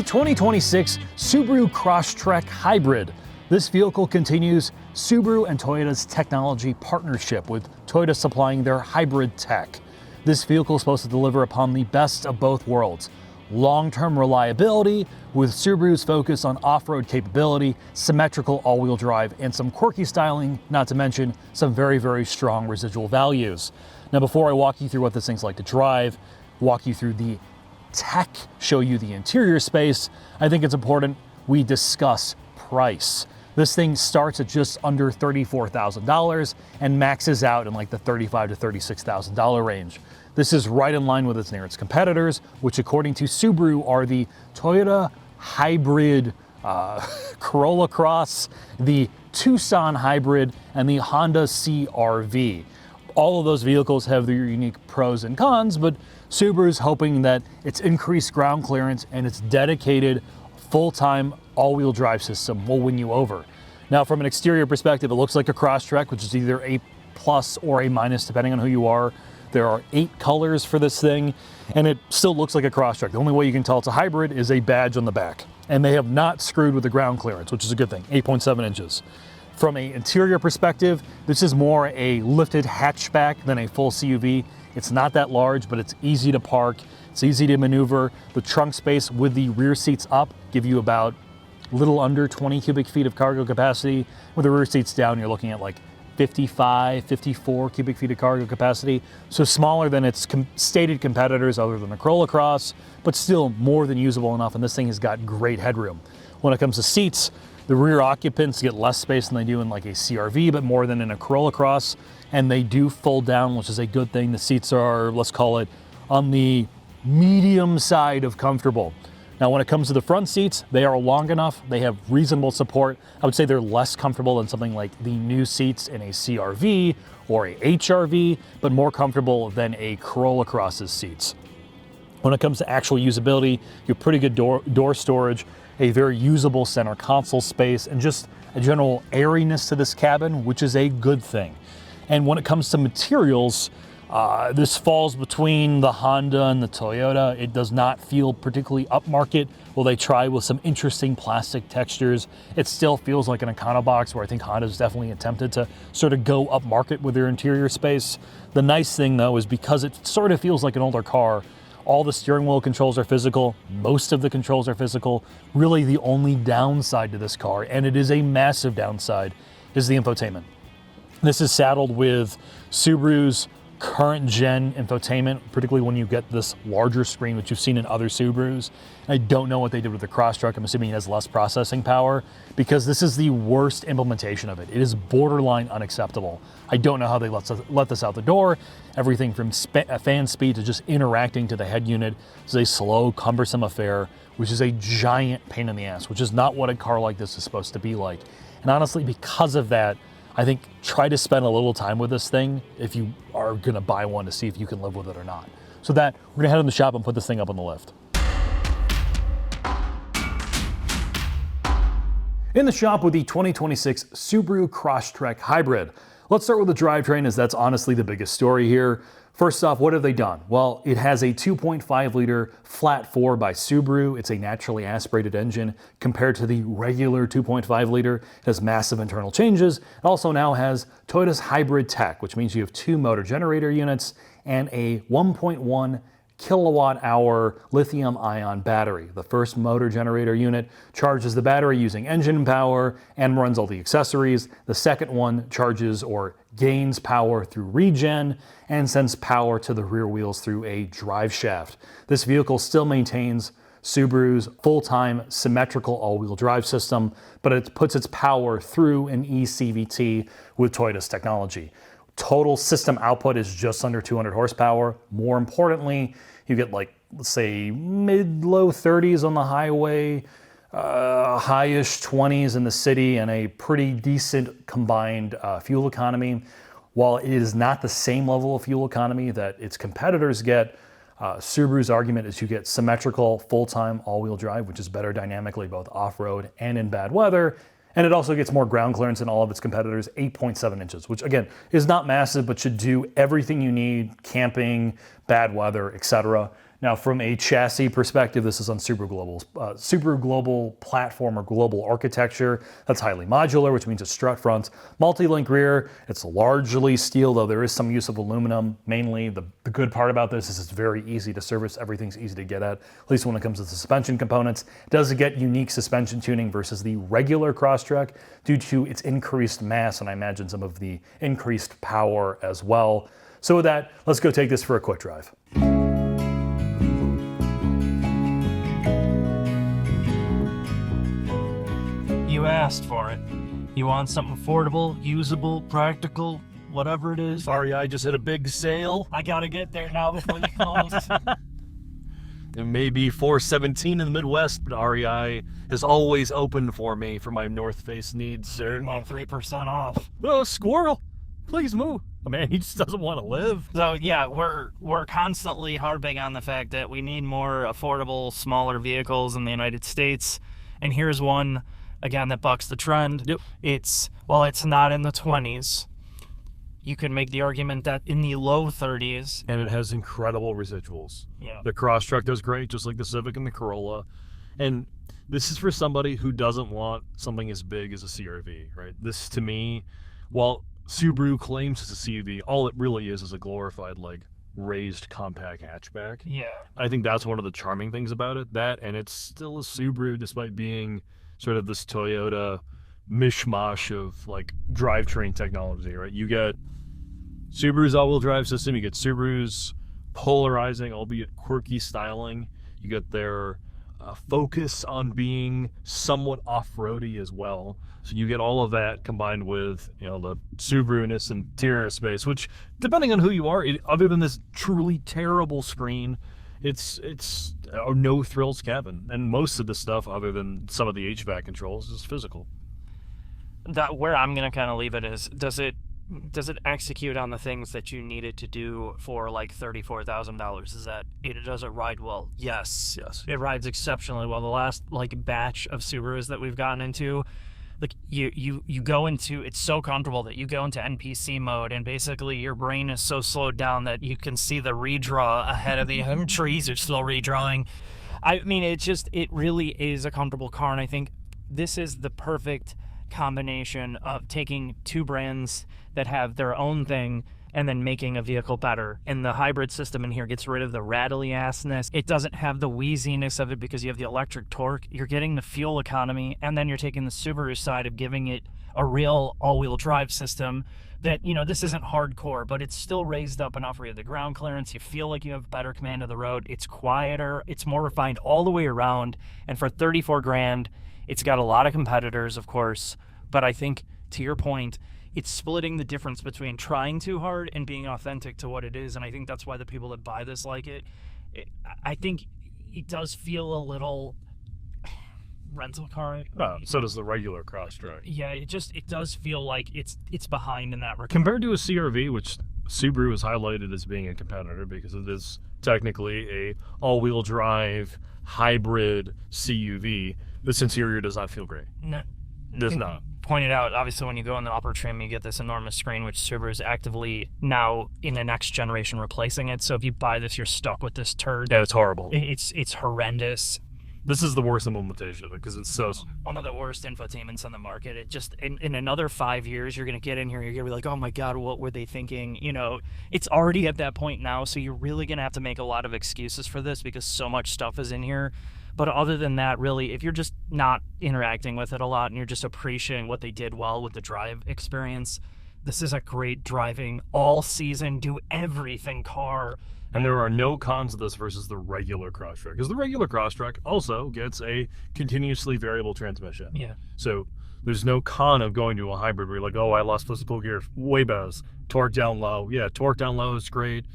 2026 Subaru Crosstrek Hybrid. This vehicle continues Subaru and Toyota's technology partnership, with Toyota supplying their hybrid tech. This vehicle is supposed to deliver upon the best of both worlds. Long-term reliability with Subaru's focus on off-road capability, symmetrical all-wheel drive, and some quirky styling, not to mention some very, very strong residual values. Now, before I walk you through what this thing's like to drive, walk you through the tech, show you the interior space, I think it's important we discuss price. This thing starts at just under $34,000 and maxes out in like the $35,000 to $36,000 range. This is right in line with its nearest competitors, which according to Subaru are the Toyota Hybrid Corolla Cross, the Tucson Hybrid, and the Honda CR-V. All of those vehicles have their unique pros and cons, but Subaru's hoping that its increased ground clearance and its dedicated full-time all-wheel drive system will win you over. Now, from an exterior perspective, it looks like a Crosstrek, which is either A+ or A-, depending on who you are. There are 8 colors for this thing, and it still looks like a Crosstrek. The only way you can tell it's a hybrid is a badge on the back. And they have not screwed with the ground clearance, which is a good thing, 8.7 inches. From an interior perspective, this is more a lifted hatchback than a full CUV. It's not that large, but it's easy to park. It's easy to maneuver. The trunk space with the rear seats up give you about a little under 20 cubic feet of cargo capacity. With the rear seats down, you're looking at like 55, 54 cubic feet of cargo capacity. So smaller than its stated competitors other than the Corolla Cross, but still more than usable enough. And this thing has got great headroom. When it comes to seats, the rear occupants get less space than they do in like a CR-V, but more than in a Corolla Cross. And they do fold down, which is a good thing. The seats are, let's call it, on the medium side of comfortable. Now, when it comes to the front seats, they are long enough. They have reasonable support. I would say they're less comfortable than something like the new seats in a CR-V or a HR-V, but more comfortable than a Corolla Cross's seats. When it comes to actual usability, you have pretty good door storage, a very usable center console space, and just a general airiness to this cabin, which is a good thing. And when it comes to materials, this falls between the Honda and the Toyota. It does not feel particularly upmarket. Well, they try with some interesting plastic textures. It still feels like an Econobox, where I think Honda's definitely attempted to sort of go upmarket with their interior space. The nice thing, though, is because it sort of feels like an older car, all the steering wheel controls are physical. Most of the controls are physical. Really, the only downside to this car, and it is a massive downside, is the infotainment. This is saddled with Subaru's current gen infotainment, particularly when you get this larger screen, which you've seen in other Subarus. I don't know what they did with the Crosstrek. I'm assuming it has less processing power, because this is the worst implementation of it. It is borderline unacceptable. I don't know how they let this out the door. Everything from fan speed to just interacting to the head unit is a slow, cumbersome affair, which is a giant pain in the ass, which is not what a car like this is supposed to be like. And honestly, because of that, I think try to spend a little time with this thing if you are gonna buy one, to see if you can live with it or not. So that, we're gonna head in the shop and put this thing up on the lift. In the shop with the 2026 Subaru Crosstrek Hybrid. Let's start with the drivetrain, as that's honestly the biggest story here. First off, what have they done? Well, it has a 2.5 liter flat 4 by Subaru. It's a naturally aspirated engine compared to the regular 2.5 liter. It has massive internal changes. It also now has Toyota's hybrid tech, which means you have 2 motor generator units and a 1.1 kilowatt hour lithium ion battery. The first motor generator unit charges the battery using engine power and runs all the accessories. The second one charges or gains power through regen and sends power to the rear wheels through a drive shaft. This vehicle still maintains Subaru's full-time symmetrical all-wheel drive system, but it puts its power through an eCVT with Toyota's technology. Total system output is just under 200 horsepower. More importantly, you get like, let's say, mid-low 30s on the highway, high-ish 20s in the city, and a pretty decent combined fuel economy. While it is not the same level of fuel economy that its competitors get, Subaru's argument is you get symmetrical, full-time all-wheel drive, which is better dynamically both off-road and in bad weather. And it also gets more ground clearance than all of its competitors, 8.7 inches, which again is not massive, but should do everything you need, camping, bad weather, etc. Now, from a chassis perspective, this is on Subaru Global platform or global architecture. That's highly modular, which means it's strut front, multi-link rear. It's largely steel, though there is some use of aluminum. Mainly, the good part about this is it's very easy to service. Everything's easy to get at least when it comes to the suspension components. It does get unique suspension tuning versus the regular Crosstrek due to its increased mass, and I imagine some of the increased power as well. So with that, let's go take this for a quick drive. You asked for it. You want something affordable, usable, practical, whatever it is. REI just hit a big sale. I gotta get there now before they close. It may be $417 in the Midwest, but REI is always open for me for my North Face needs, sir. I'm 3% off. Oh, squirrel, please move. I mean, he just doesn't want to live. So yeah, we're constantly harping on the fact that we need more affordable, smaller vehicles in the United States. And here's one, again, that bucks the trend. Yep. It's not in the 20s. You could make the argument that in the low 30s. And it has incredible residuals. Yeah. The Crosstrek does great, just like the Civic and the Corolla. And this is for somebody who doesn't want something as big as a CR-V, right? This, to me, while Subaru claims it's a CUV, all it really is a glorified, like, raised compact hatchback. Yeah. I think that's one of the charming things about it. That, and it's still a Subaru despite being sort of this Toyota mishmash of, like, drivetrain technology, right? You get Subaru's all-wheel drive system, you get Subaru's polarizing, albeit quirky styling, you get their focus on being somewhat off-roady as well. So you get all of that combined with, you know, the Subaru-ness interior space, which, depending on who you are, other than this truly terrible screen, it's a no-thrills cabin. And most of the stuff, other than some of the HVAC controls, is physical. Where I'm going to kind of leave it is, does it execute on the things that you need it to do for like $34,000? Does it ride well? Yes. It rides exceptionally well. The last like batch of Subarus that we've gotten into, like you go into, it's so comfortable that you go into NPC mode and basically your brain is so slowed down that you can see the redraw ahead of the trees are still redrawing. I mean, it really is a comfortable car, and I think this is the perfect combination of taking two brands that have their own thing and then making a vehicle better. And the hybrid system in here gets rid of the rattly assness. It doesn't have the wheeziness of it because you have the electric torque. You're getting the fuel economy, and then you're taking the Subaru side of giving it a real all-wheel drive system that, you know, this isn't hardcore, but it's still raised up enough where you have the ground clearance. You feel like you have better command of the road. It's quieter. It's more refined all the way around. And for 34 grand, it's got a lot of competitors, of course, but I think, to your point, it's splitting the difference between trying too hard and being authentic to what it is, and I think that's why the people that buy this like it. I think it does feel a little rental car. So does the regular Crosstrek. Yeah, it does feel like it's behind in that regard. Compared to a CR-V, which Subaru is highlighted as being a competitor because it is technically a all-wheel drive hybrid CUV, this interior does not feel great. No. It does not. Pointed out, obviously, when you go in the upper trim, you get this enormous screen, which Subaru is actively now in the next generation replacing it. So if you buy this, you're stuck with this turd. Yeah, it's horrible. It's horrendous. This is the worst implementation of it because it's so... One of the worst infotainments on the market. It just, in another 5 years, you're going to get in here, you're going to be like, oh my God, what were they thinking? You know, it's already at that point now, so you're really going to have to make a lot of excuses for this because so much stuff is in here. But other than that, really, if you're just not interacting with it a lot and you're just appreciating what they did well with the drive experience, this is a great driving, all-season, do-everything car. And there are no cons of this versus the regular Crosstrek, because the regular Crosstrek also gets a continuously variable transmission. Yeah. So there's no con of going to a hybrid where you're like, oh, I lost physical gear, way best. Torque down low. Yeah, torque down low is great.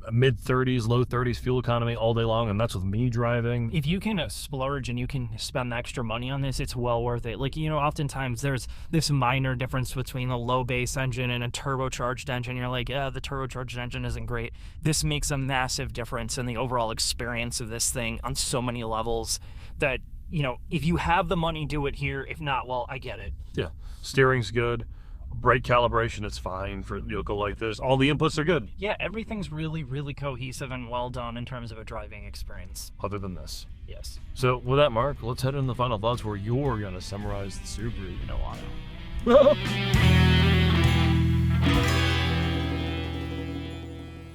Mid-30s, low 30s fuel economy all day long, and that's with me driving. If you can splurge and you can spend extra money on this, it's well worth it. Like, you know, oftentimes there's this minor difference between a low base engine and a turbocharged engine. You're like, yeah, the turbocharged engine isn't great. This makes a massive difference in the overall experience of this thing on so many levels that, you know, if you have the money, do it here. If not, well, I get it. Yeah, steering's good. brake calibration is fine for a vehicle like this. All the inputs are good, Yeah, everything's really, really cohesive and well done in terms of a driving experience. other than this. Yes. So with that, Mark, let's head into the final thoughts where you're going to summarize the Subaru. No, I know.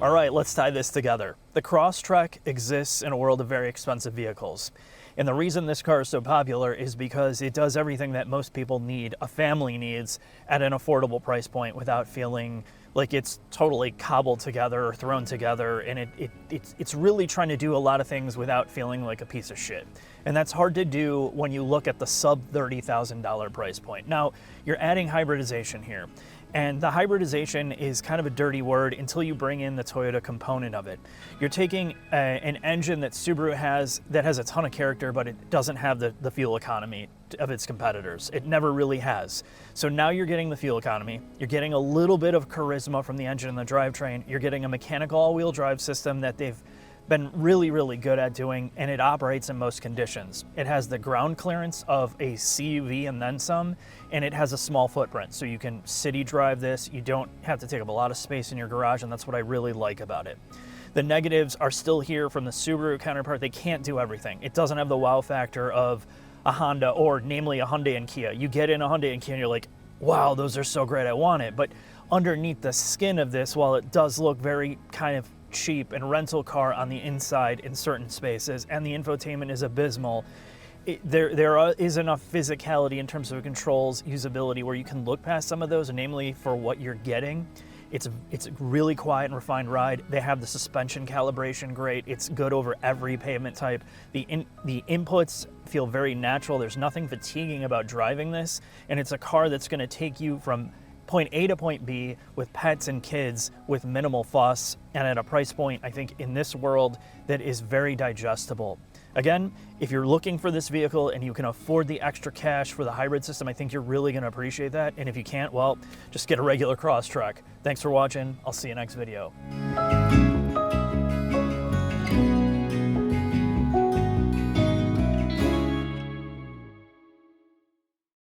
All right, let's tie this together. The Crosstrek exists in a world of very expensive vehicles. And the reason this car is so popular is because it does everything that most people need, a family needs, at an affordable price point without feeling like it's totally cobbled together or thrown together. And it's really trying to do a lot of things without feeling like a piece of shit. And that's hard to do when you look at the sub $30,000 price point. Now, you're adding hybridization here. And the hybridization is kind of a dirty word until you bring in the Toyota component of it. You're taking an engine that Subaru has that has a ton of character, but it doesn't have the fuel economy of its competitors. It never really has. So now you're getting the fuel economy. You're getting a little bit of charisma from the engine and the drivetrain. You're getting a mechanical all-wheel drive system that they've been really, really good at doing, and it operates in most conditions. It has the ground clearance of a CUV and then some, and it has a small footprint, so you can city drive this. You don't have to take up a lot of space in your garage, and that's what I really like about it. The negatives are still here from the Subaru counterpart. They can't do everything. It doesn't have the wow factor of a Honda, or namely a Hyundai and Kia. You get in a Hyundai and Kia and you're like, wow, those are so great, I want it. But underneath the skin of this, while it does look very kind of cheap and rental car on the inside in certain spaces, and the infotainment is abysmal, there is enough physicality in terms of controls, usability, where you can look past some of those, and namely for what you're getting. It's a really quiet and refined ride. They have the suspension calibration great. It's good over every pavement type. The inputs feel very natural. There's nothing fatiguing about driving this, and it's a car that's going to take you from point A to point B with pets and kids with minimal fuss, and at a price point, I think, in this world that is very digestible. Again, if you're looking for this vehicle and you can afford the extra cash for the hybrid system, I think you're really going to appreciate that. And if you can't, well, just get a regular Crosstrek. Thanks for watching. I'll see you next video.